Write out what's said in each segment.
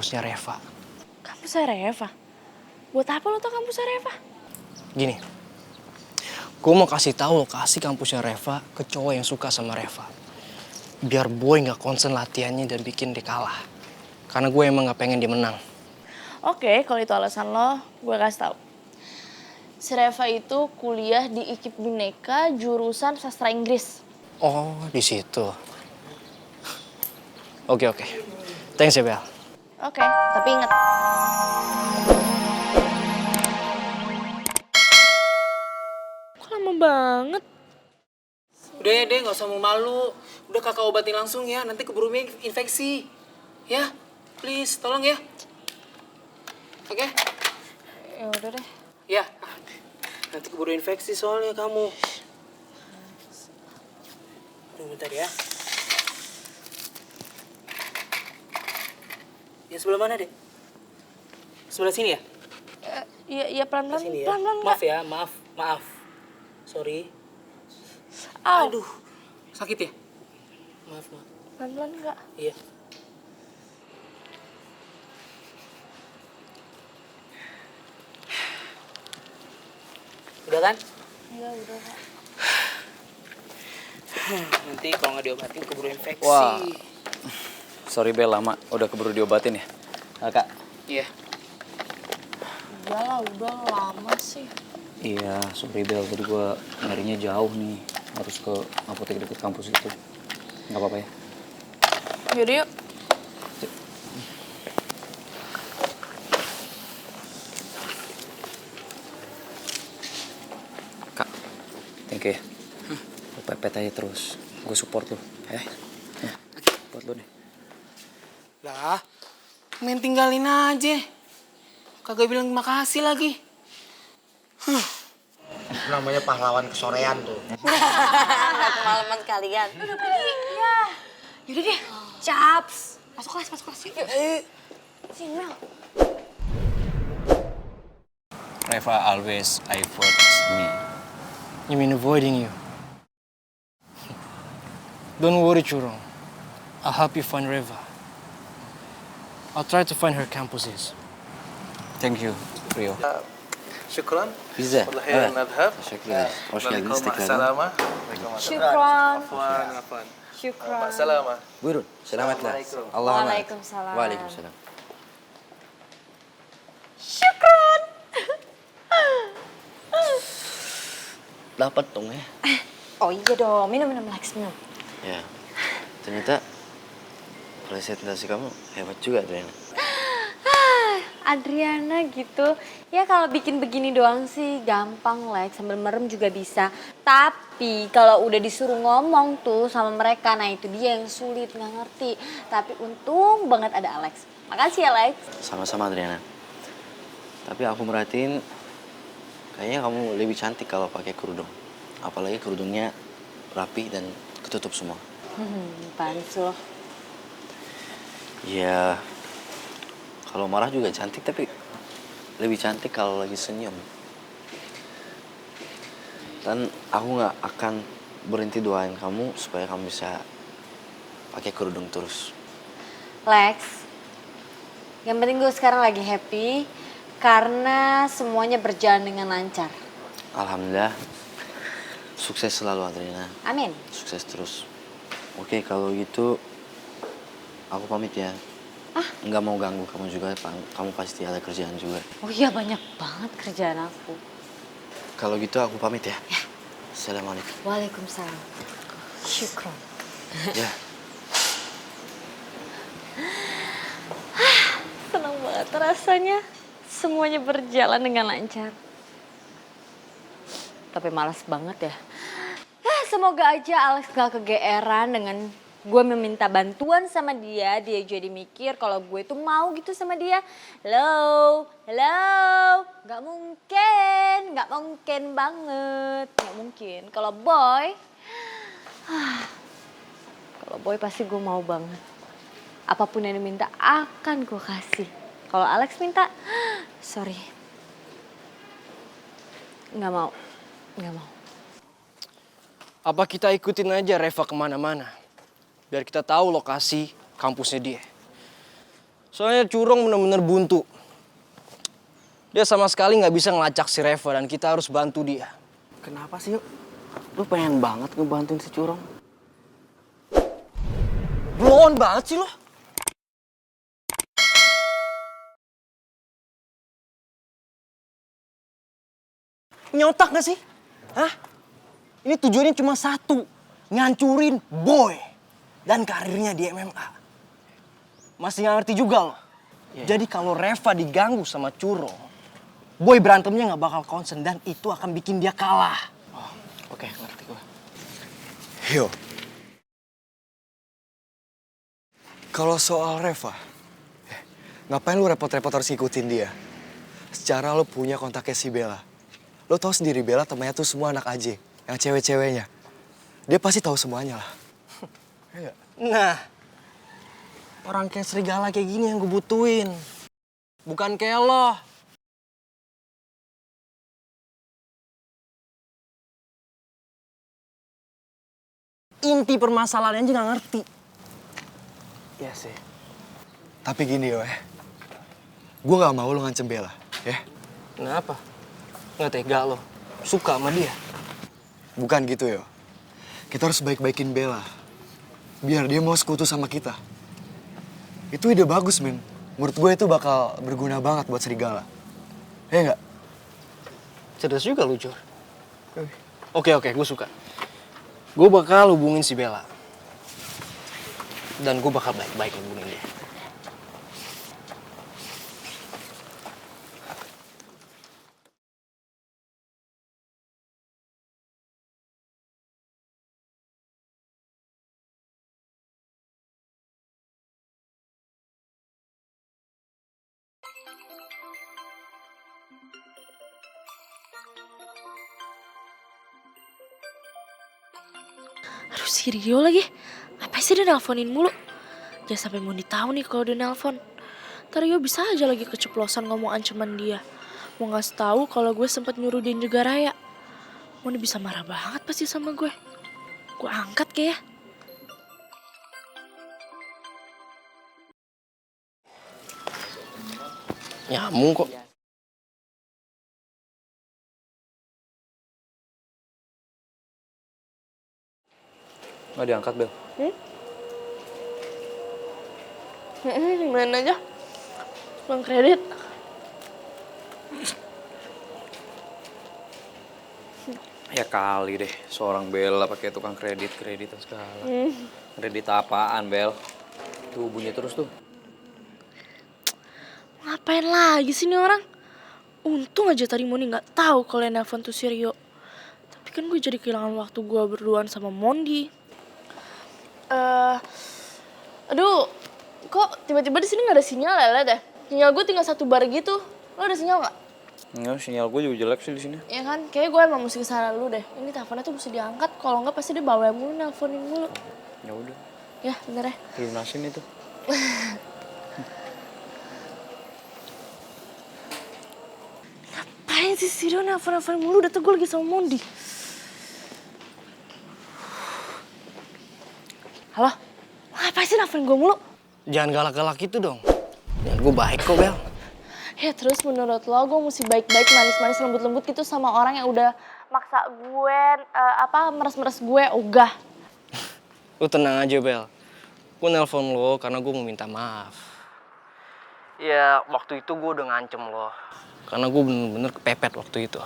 kampusnya Reva. Kampusnya Reva? Buat apa lo tau kampusnya Reva? Gini, gue mau kasih tahu lokasi kampusnya Reva ke cowok yang suka sama Reva. Biar boy nggak konsen latihannya dan bikin dia kalah. Karena gue emang nggak pengen dia menang. Oke, kalau itu alasan lo, gue kasih tau. Si Reva itu kuliah di IKIP Bhinneka jurusan sastra Inggris. Oh, di situ. Oke. Thanks ya, Bel. Oke, tapi inget. Kok lama banget? Udah ya deh, gak usah mau malu. Udah kakak obatin langsung ya, nanti keburu infeksi. Ya, please, tolong ya. Oke? Ya udah deh. Ya, nanti keburu infeksi soalnya kamu. Tunggu bentar ya. Yang sebelah mana deh? Sebelah sini ya? Iya pelan-pelan. Sini ya. Pelan-pelan Maaf ya, maaf. Sorry. Au. Aduh, sakit ya? Maaf. Pelan-pelan enggak? Iya. Udah kan? Iya udah Kak. Nanti kalau nggak diobatin keburu infeksi. Wah. Sorry Bel, lama. Udah keburu diobatin ya? Kak? Iya. Udah lama sih. Iya, sorry Bel. Tadi gua nyarinya jauh nih. Harus ke apotek deket kampus itu. Nggak apa-apa ya? Yaudah yuk. Kak, thank you ya. Lu pepet aja terus. Gue support lu. Buat lu deh. Lah, main tinggalin aja. Kagak bilang makasih lagi. Namanya pahlawan kesorean tuh. Nggak kemalaman kalian. Udah pergi. Ya. Yaudah deh. Caps. Masuk kelas. Yuk. Sini Mel. Reva always avoid me. You mean avoiding you? Don't worry, Churong. I'll help you find Reva. I'll try to find her campuses. Thank you, Rio. شكرا. Bisa. والله نذهب. Syakir. Hoş geldiniz مع tekrardan. السلامة. Syukron. عفوا. Syukron. مع السلامة. Buyurun, selamatlah. Assalamualaikum. Allahumma. Waalaikumsalam. Waalaikumsalam. Syukron. Dapat dong ya. Oh iya dong. Minum Lex, minum. Ya, ternyata presentasi kamu hebat juga, Adriana. Adriana gitu. Ya kalau bikin begini doang sih gampang Lex. Sambil merem juga bisa. Tapi kalau udah disuruh ngomong tuh sama mereka, nah itu dia yang sulit, nggak ngerti. Tapi untung banget ada Alex. Makasih ya Lex. Sama-sama, Adriana. Tapi aku merhatiin kayaknya kamu lebih cantik kalau pakai kerudung. Apalagi kerudungnya rapi dan ketutup semua. Pansul. Ya, kalau marah juga cantik, tapi lebih cantik kalau lagi senyum. Dan aku nggak akan berhenti doain kamu supaya kamu bisa pakai kerudung terus. Lex, yang penting gue sekarang lagi happy karena semuanya berjalan dengan lancar. Alhamdulillah, sukses selalu Adriana. Amin. Sukses terus. Oke, kalau gitu aku pamit ya. Nggak mau ganggu kamu juga, kamu pasti ada kerjaan juga. Oh iya banyak banget kerjaan aku. Kalau gitu aku pamit ya. Assalamualaikum. Waalaikumsalam. Syukron. Ya. Senang banget rasanya. Semuanya berjalan dengan lancar. Tapi malas banget ya. Semoga aja Alex gak kegeeran dengan gue meminta bantuan sama dia. Dia jadi mikir kalau gue tuh mau gitu sama dia. Hello. Gak mungkin banget. Gak mungkin. Kalau Boy pasti gue mau banget. Apapun yang diminta akan gue kasih. Kalau Alex minta, sorry. Nggak mau. Apa kita ikutin aja Reva kemana-mana? Biar kita tahu lokasi kampusnya dia. Soalnya Curong bener-bener buntu. Dia sama sekali nggak bisa ngelacak si Reva dan kita harus bantu dia. Kenapa sih, yuk? Lu pengen banget ngebantuin si Curong. Blow on banget sih lo. Nyotak gak sih? Hah? Ini tujuannya cuma satu. Ngancurin Boy dan karirnya di MMA. Masih gak ngerti juga loh. Jadi kalau Reva diganggu sama Curong, Boy berantemnya gak bakal konsen dan itu akan bikin dia kalah. Oke, ngerti gue. Yo. Kalau soal Reva, ngapain lu repot-repot harus ngikutin dia? Secara lu punya kontaknya si Bella. Lu tahu sendiri Bella temannya tuh semua anak AJ, yang cewek-ceweknya. Dia pasti tahu semuanya lah. Nah, orang kayak serigala kayak gini yang gue butuhin. Bukan kayak lo. Inti permasalahannya aja gak ngerti. Iya sih. Tapi gini yo, gue gak mau lu ngancem Bella, ya? Kenapa? Nggak tega lo. Suka sama dia. Bukan gitu yo. Kita harus baik-baikin Bella. Biar dia mau sekutu sama kita. Itu ide bagus, men. Menurut gue itu bakal berguna banget buat serigala. Ya nggak? Cerdas juga lu, Jor. Oke, gue suka. Gue bakal hubungin si Bella. Dan gue bakal baik-baik hubungin dia. Aduh, si Rio lagi. Apa sih dia nelponin mulu? Jangan sampai Mondi tahu nih kalau dia nelpon. Ntar Rio bisa aja lagi keceplosan ngomong ancaman dia. Mau ngasih tahu kalau gue sempet nyuruh dia juga Raya. Mondi bisa marah banget pasti sama gue. Gue angkat kayak. Nyamuk kok. Nggak diangkat, Bel. Main aja. Bang kredit. Ya kali deh, seorang Bella pakai tukang kreditan segala. Kredit apaan, Bel? Tuh bunyi terus tuh. Ngapain lagi sih nih orang? Untung aja tadi Mondi nggak tahu kalau yang nelfon tuh si Rio. Tapi kan gue jadi kehilangan waktu gue berduaan sama Mondi. Aduh, kok tiba-tiba di sini nggak ada sinyal ya, deh? Sinyal gue tinggal satu bar gitu. Lo ada sinyal nggak? Enggak, sinyal gue juga jelek sih di sini. Ya kan, kayaknya gue emang mesti kesana dulu deh. Ini teleponnya tuh mesti diangkat. Kalau nggak pasti dia bawa mulu, nelfonin mulu. Ya udah, Ya, bentar ya. lunasin itu. Ngapain sih si Rio nelfon mulu? Udah tuh gue lagi sama Mondi. Halo? Ngapain sih nelfon gue mulu? Jangan galak-galak gitu dong. Ya gue baik kok, Bel. Ya terus menurut lo gue mesti baik-baik, manis-manis, lembut-lembut gitu sama orang yang udah maksa gue, meres-meres gue, ogah. Lu tenang aja, Bel. Gue nelpon lo karena gue mau minta maaf. Ya, waktu itu gue udah ngancem lo. Karena gue bener-bener kepepet waktu itu.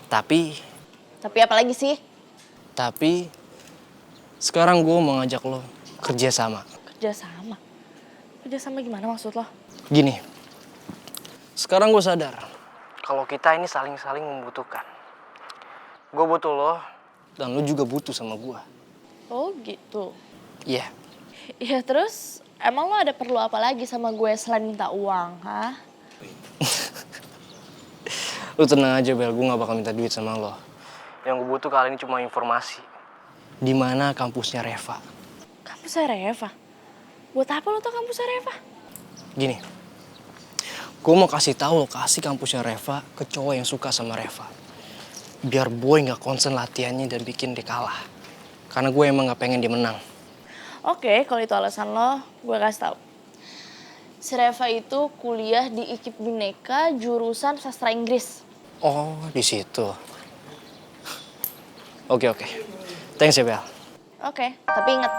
Tapi Tapi apa lagi sih? sekarang gue mau ngajak lo kerja sama. Kerjasama? Kerjasama gimana maksud lo? Gini, sekarang gue sadar kalau kita ini saling-saling membutuhkan. Gue butuh lo dan lo juga butuh sama gue. Oh gitu. Iya. Ya terus emang lo ada perlu apa lagi sama gue selain minta uang, hah? Lo tenang aja, Bel, gue gak bakal minta duit sama lo. Yang gue butuh kali ini cuma informasi. Di mana kampusnya Reva. Kampusnya Reva? Buat apa lo tau kampusnya Reva? Gini, gue mau kasih tahu lokasi kampusnya Reva ke cowok yang suka sama Reva. Biar Boy gak konsen latihannya dan bikin dia kalah. Karena gue emang gak pengen dia menang. Oke, kalau itu alasan lo, gue kasih tau. Si Reva itu kuliah di IKIP Bhinneka jurusan sastra Inggris. Oh, di situ. Oke. Thanks ya, Bel. Oke, tapi ingat